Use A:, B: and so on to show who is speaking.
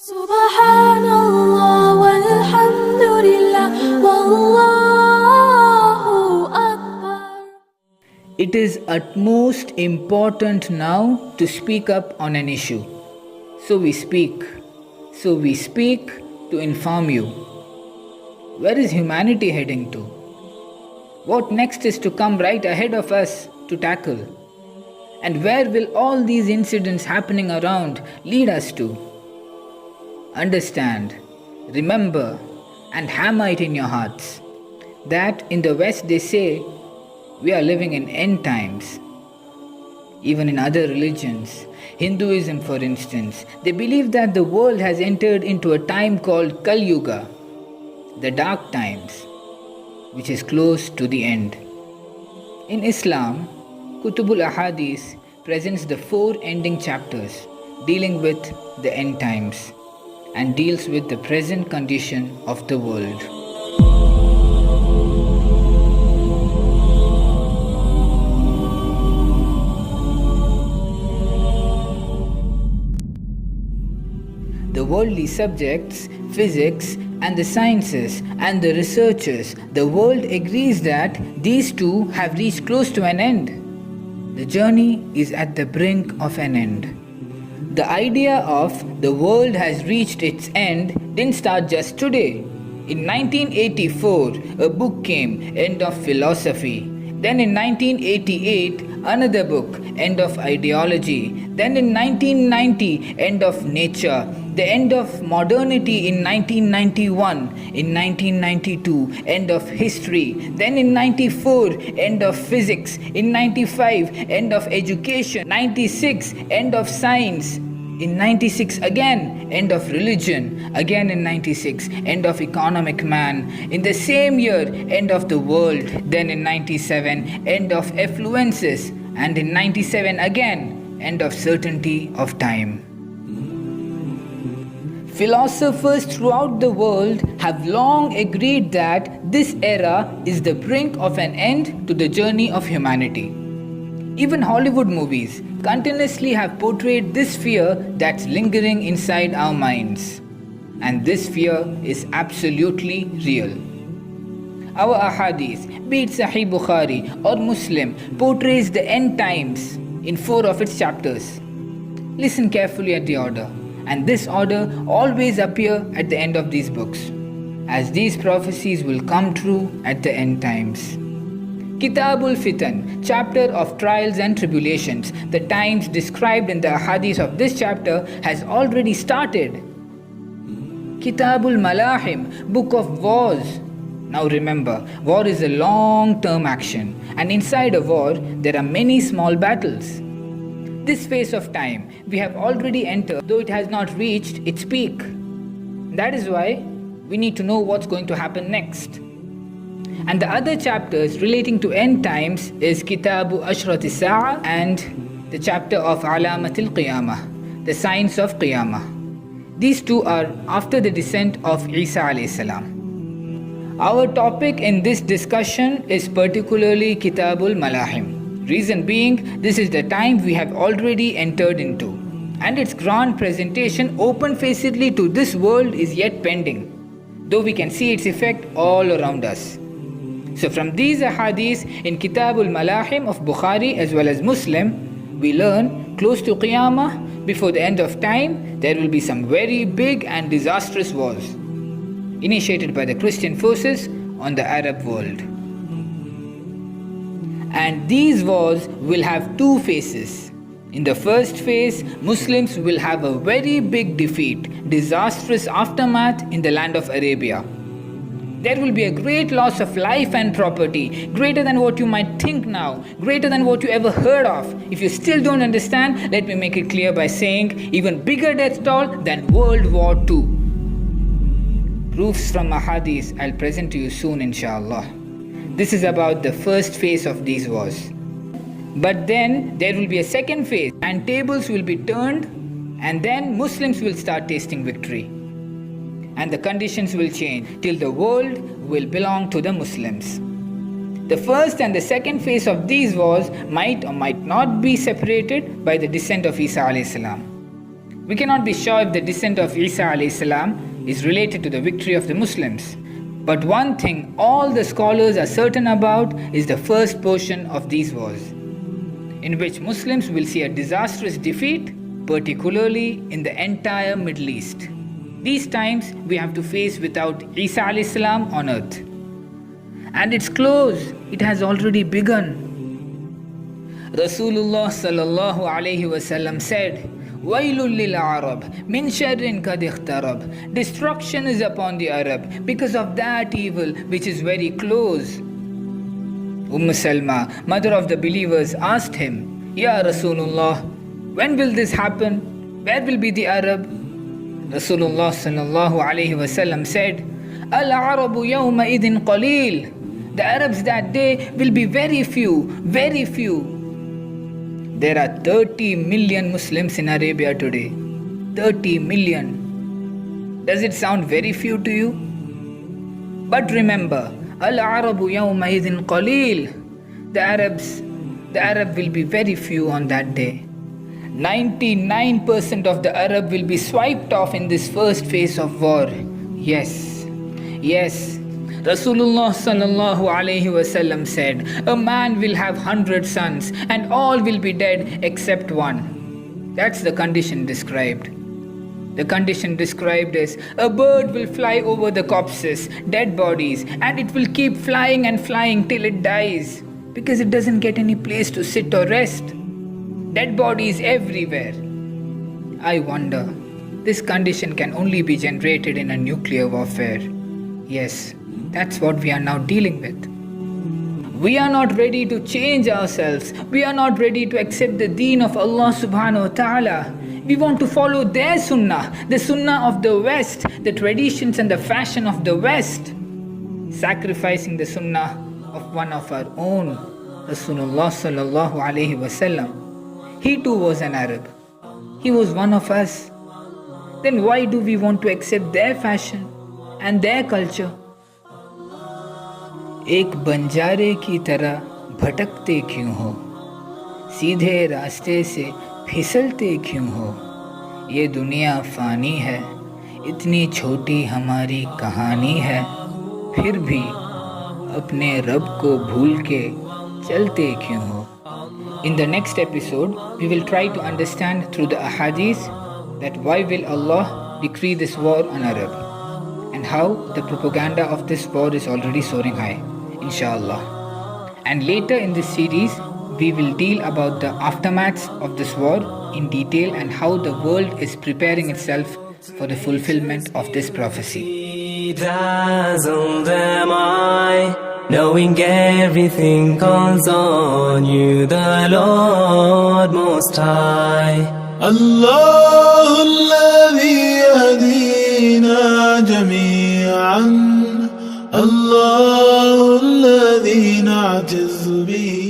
A: Subhanallah walhamdulillah wallahu akbar.
B: It is utmost important now to speak up on an issue. So we speak to inform you. Where is humanity heading to? What next is to come right ahead of us to tackle? And where will all these incidents happening around lead us to? Understand, remember, and hammer it in your hearts that in the West they say we are living in end times. Even in other religions, Hinduism for instance, they believe that the world has entered into a time called Kal Yuga, the dark times, which is close to the end. In Islam, Kutubul Ahadith presents the 4 ending chapters dealing with the end times and deals with the present condition of the world. The worldly subjects, physics and the sciences and the researchers, the world agrees that these two have reached close to an end. The journey is at the brink of an end. The idea of the world has reached its end didn't start just today. In 1984, a book came, End of Philosophy. Then in 1988, another book, End of Ideology. Then in 1990, End of Nature. The End of Modernity in 1991. In 1992, End of History. Then in 94, End of Physics. In 95, End of Education. 96, End of Science. In 96 again, End of Religion. Again in 96, End of Economic Man. In the same year, End of the World. Then in 97, End of Affluences. And in 97 again, End of Certainty of Time. Philosophers throughout the world have long agreed that this era is the brink of an end to the journey of humanity. Even Hollywood movies continuously have portrayed this fear that's lingering inside our minds. And this fear is absolutely real. Our Ahadith, be it Sahih Bukhari or Muslim, portrays the end times in 4 of its chapters. Listen carefully at the order. And this order always appear at the end of these books, as these prophecies will come true at the end times. Kitabul Fitan, chapter of trials and tribulations, the times described in the Ahadith of this chapter has already started. Kitabul Malahim, book of wars. Now remember, war is a long-term action, and inside a war there are many small battles. This phase of time we have already entered, though it has not reached its peak. That is why we need to know what's going to happen next. And the other chapters relating to end times is Kitabu Ashrati Sa'a and the chapter of Malhamatul Kubra, the signs of Qiyamah. These two are after the descent of Isa alayhi salam. Our topic in this discussion is particularly Kitabul Malahim. Reason being, this is the time we have already entered into, and its grand presentation open-facedly to this world is yet pending, though we can see its effect all around us. So from these ahadith in Kitabul Malahim of Bukhari as well as Muslim, we learn close to Qiyamah, before the end of time, there will be some very big and disastrous wars, initiated by the Christian forces on the Arab world. And these wars will have 2 phases. In the first phase, Muslims will have a very big defeat, disastrous aftermath in the land of Arabia. There will be a great loss of life and property, greater than what you might think now, greater than what you ever heard of. If you still don't understand, let me make it clear by saying even bigger death toll than World War II. Proofs from Ahadith I'll present to you soon, inshallah. This is about the first phase of these wars. But then there will be a second phase and tables will be turned, and then Muslims will start tasting victory. And the conditions will change till the world will belong to the Muslims. The first and the second phase of these wars might or might not be separated by the descent of Isa alayhi salam. We cannot be sure if the descent of Isa alayhi salam is related to the victory of the Muslims. But one thing all the scholars are certain about is the first portion of these wars, in which Muslims will see a disastrous defeat, particularly in the entire Middle East. These times we have to face without Isa alayhi salam on earth. And it's close, it has already begun. Rasulullah sallallahu alayhi wasallam said, Wailul lil Arab min sharrin kad ikhtarab. Destruction is upon the Arab because of that evil which is very close. Salma, mother of the believers, asked him, Ya Rasulullah, when will this happen? Where will be the Arab? Rasulullah sallallahu alayhi wasallam said, Al-Arabu yawma idin qaleel. The Arabs that day will be very few, very few. There are 30 million Muslims in Arabia today. 30 million. Does it sound very few to you? But remember, Al-Arabu yawma idin qaleel. The Arab will be very few on that day. 99% of the Arab will be swiped off in this first phase of war. Yes. Rasulullah sallallahu alayhi wasallam said, a man will have 100 sons and all will be dead except one. That's the condition described. The condition described is a bird will fly over the corpses, dead bodies, and it will keep flying and flying till it dies because it doesn't get any place to sit or rest. Dead bodies everywhere. I wonder, this condition can only be generated in a nuclear warfare. Yes, that's what we are now dealing with. We are not ready to change ourselves. We are not ready to accept the deen of Allah subhanahu wa ta'ala. We want to follow their sunnah, the sunnah of the West, the traditions and the fashion of the West, sacrificing the sunnah of one of our own, Rasulullah sallallahu alayhi wasallam. He too was an Arab. He was one of us. Then why do we want to accept their fashion and their culture? एक बंजारे की तरह भटकते क्यों हो, सीधे रास्ते से फिसलते क्यों हो, ये दुनिया फ़ानी है, इतनी छोटी हमारी कहानी है, फिर भी अपने रब को भूल के चलते क्यों हो. In the next episode, we will try to understand through the Ahadith that why will Allah decree this war on Arab and how the propaganda of this war is already soaring high, inshallah. And later in this series, we will deal about the aftermaths of this war in detail and how the world is preparing itself for the fulfillment of this prophecy.
C: Dazzled am I, knowing everything calls on you, the Lord Most High.
D: الله الذي يهدينا جميعا، الله الذي نعتز به.